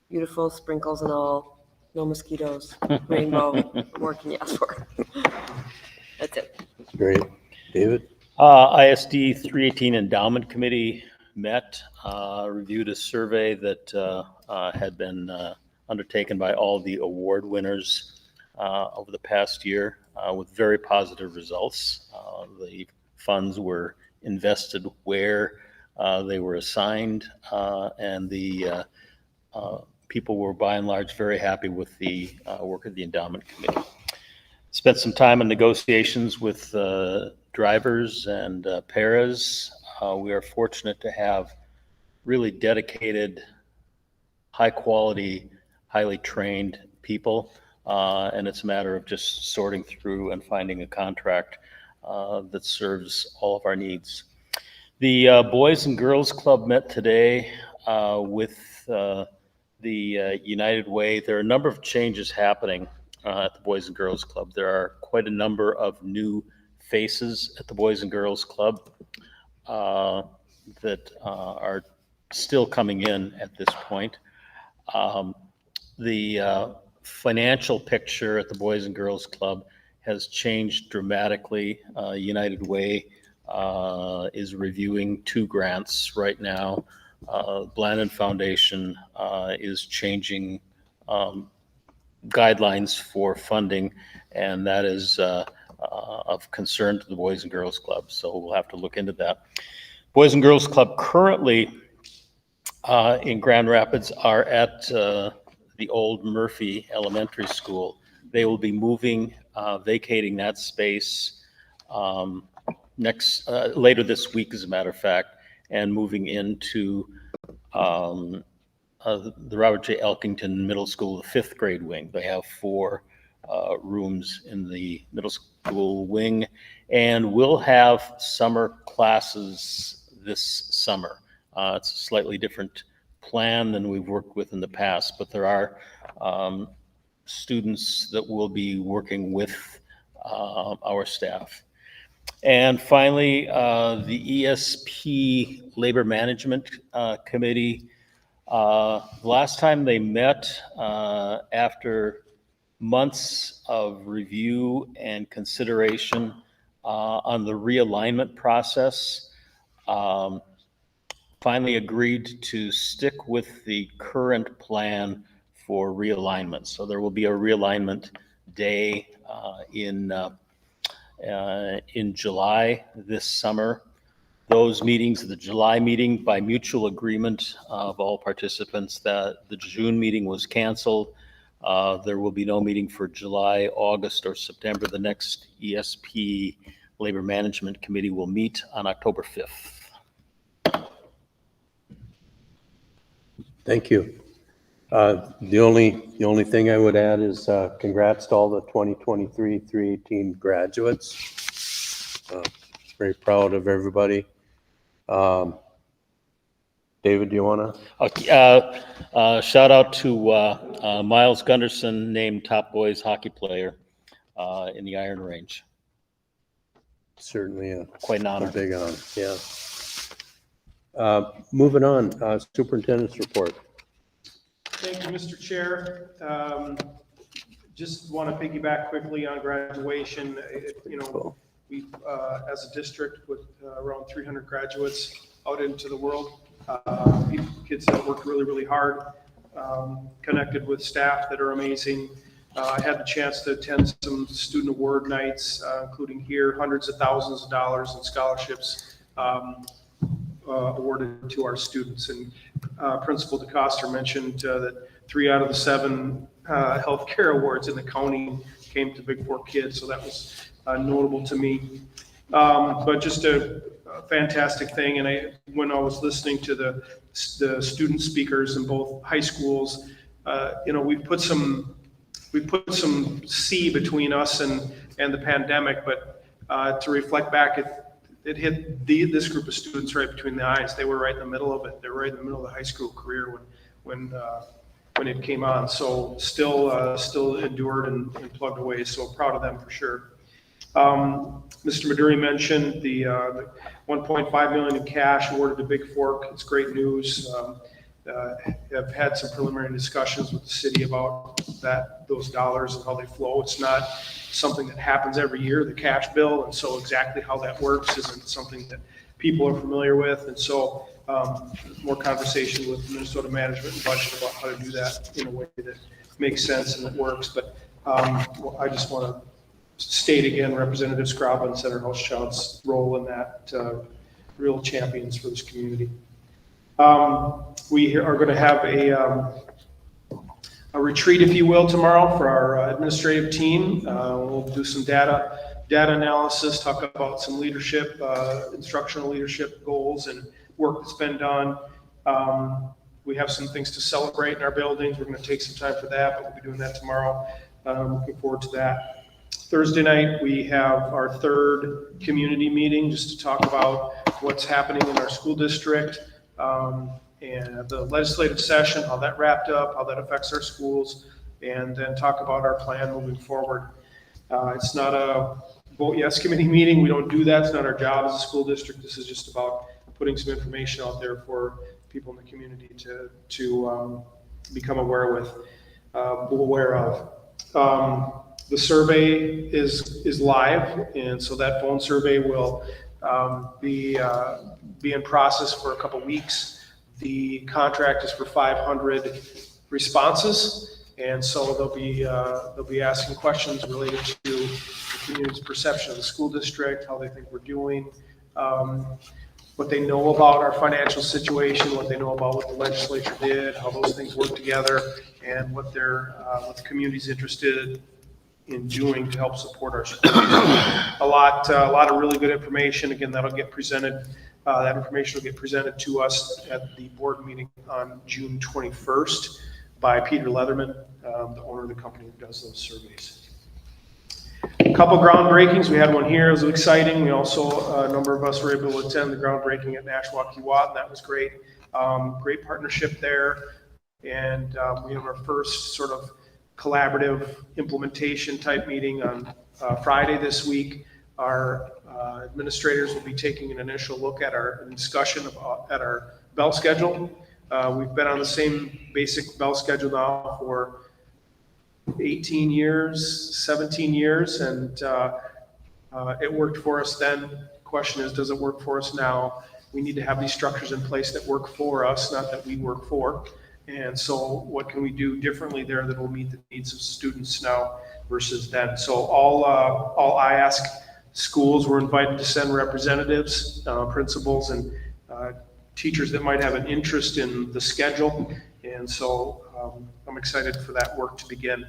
beautiful, sprinkles and all, no mosquitoes, rainbow. What more can you ask for? That's it. Great. David? ISD 318 Endowment Committee met, reviewed a survey that had been undertaken by all the award winners over the past year with very positive results. The funds were invested where they were assigned, and the people were by and large very happy with the work of the endowment committee. Spent some time in negotiations with drivers and paras. We are fortunate to have really dedicated, high quality, highly trained people. And it's a matter of just sorting through and finding a contract that serves all of our needs. The Boys and Girls Club met today with the United Way. There are a number of changes happening at the Boys and Girls Club. There are quite a number of new faces at the Boys and Girls Club that are still coming in at this point. The financial picture at the Boys and Girls Club has changed dramatically. United Way is reviewing 2 grants right now. Blanton Foundation is changing guidelines for funding, and that is of concern to the Boys and Girls Club. So we'll have to look into that. Boys and Girls Club currently in Grand Rapids are at the old Murphy Elementary School. They will be moving, vacating that space later this week, as a matter of fact, and moving into the Robert J. Elkington Middle School, the 5th grade wing. They have 4 rooms in the middle school wing, and we'll have summer classes this summer. It's a slightly different plan than we've worked with in the past, but there are students that will be working with our staff. And finally, the ESP Labor Management Committee, last time they met after months of review and consideration on the realignment process, finally agreed to stick with the current plan for realignment. So there will be a realignment day in July this summer. those meetings, the July meeting, by mutual agreement of all participants, that the June meeting was canceled. There will be no meeting for July, August, or September. The next ESP Labor Management Committee will meet on October 5th. Thank you. The only thing I would add is congrats to all the 2023 318 graduates. Very proud of everybody. David, do you want to? Shout out to Miles Gunderson, named top boys hockey player in the Iron Range. Certainly quite an honor. A big honor, yeah. Moving on, superintendent's report. Thank you, Mr. Chair. Just want to piggyback quickly on graduation. We, as a district with around 300 graduates out into the world, kids that worked really, really hard, connected with staff that are amazing. I had the chance to attend some student award nights, including here, hundreds of thousands of dollars in scholarships awarded to our students. And Principal DeCoster mentioned that 3 out of the 7 healthcare awards in the county came to Big Fork kids, so that was notable to me. But just a fantastic thing. And when I was listening to the student speakers in both high schools, we put some sea between us and the pandemic, but to reflect back, it hit this group of students right between the eyes. They were right in the middle of it. They were right in the middle of the high school career when it came on. So still endured and plugged away. So proud of them for sure. Mr. Maduri mentioned the $1.5 million in cash awarded to Big Fork. It's great news. I've had some preliminary discussions with the city about those dollars and how they flow. It's not something that happens every year, the cash bill, and so exactly how that works isn't something that people are familiar with. And so more conversation with Minnesota Management and Budget about how to do that in a way that makes sense and that works. But I just want to state again, Representative Scraba and Senator Housechild's role in that, real champions for this community. We are going to have a retreat, if you will, tomorrow for our administrative team. We'll do some data analysis, talk about some leadership, instructional leadership goals and work that's been done. We have some things to celebrate in our buildings. We're going to take some time for that, but we'll be doing that tomorrow. Looking forward to that. Thursday night, we have our 3rd community meeting just to talk about what's happening in our school district. And the legislative session, how that wrapped up, how that affects our schools, and then talk about our plan moving forward. It's not a vote yes committee meeting. We don't do that. It's not our job as a school district. This is just about putting some information out there for people in the community to become aware of. The survey is live, and so that phone survey will be in process for a couple weeks. The contract is for 500 responses, and so they'll be asking questions related to the community's perception of the school district, how they think we're doing, what they know about our financial situation, what they know about what the legislature did, how those things work together, and what the community's interested in doing to help support our schools. A lot of really good information. Again, that'll get presented. That information will get presented to us at the board meeting on June 21st by Peter Leatherman, the owner of the company who does those surveys. A couple groundbreakings. We had one here. It was exciting. We also, a number of us were able to attend the groundbreaking at Nashua Kiwat, and that was great. Great partnership there. And we have our first sort of collaborative implementation type meeting on Friday this week. Our administrators will be taking an initial look at our discussion at our bell schedule. We've been on the same basic bell schedule now for 18 years, 17 years, and it worked for us then. The question is, does it work for us now? We need to have these structures in place that work for us, not that we work for. And so what can we do differently there that will meet the needs of students now versus then? So all I ask schools were invited to send representatives, principals, and teachers that might have an interest in the schedule. And so I'm excited for that work to begin.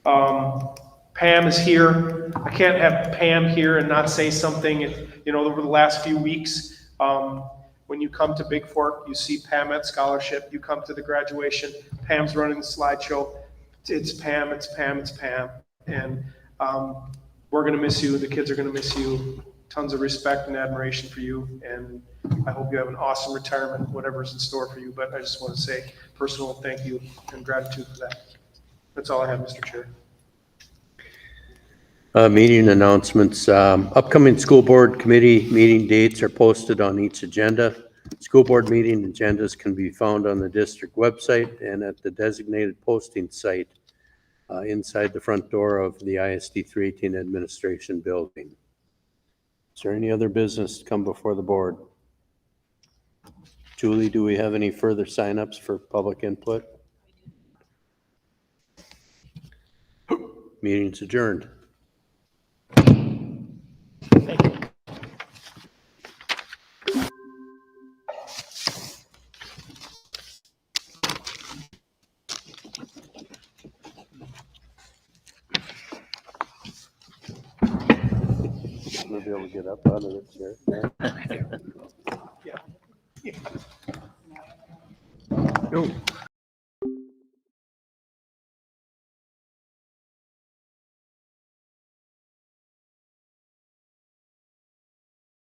Pam is here. I can't have Pam here and not say something. You know, over the last few weeks, when you come to Big Fork, you see Pam at scholarship. You come to the graduation, Pam's running the slideshow. It's Pam, it's Pam, it's Pam. And we're going to miss you. The kids are going to miss you. Tons of respect and admiration for you. And I hope you have an awesome retirement, whatever's in store for you. But I just want to say personal thank you and gratitude for that. That's all I have, Mr. Chair. Meeting announcements. Upcoming school board committee meeting dates are posted on each agenda. School board meeting agendas can be found on the district website and at the designated posting site inside the front door of the ISD 318 administration building. Is there any other business to come before the board? Julie, do we have any further signups for public input? Meeting's adjourned. We'll be able to get up out of the chair. Yeah. No.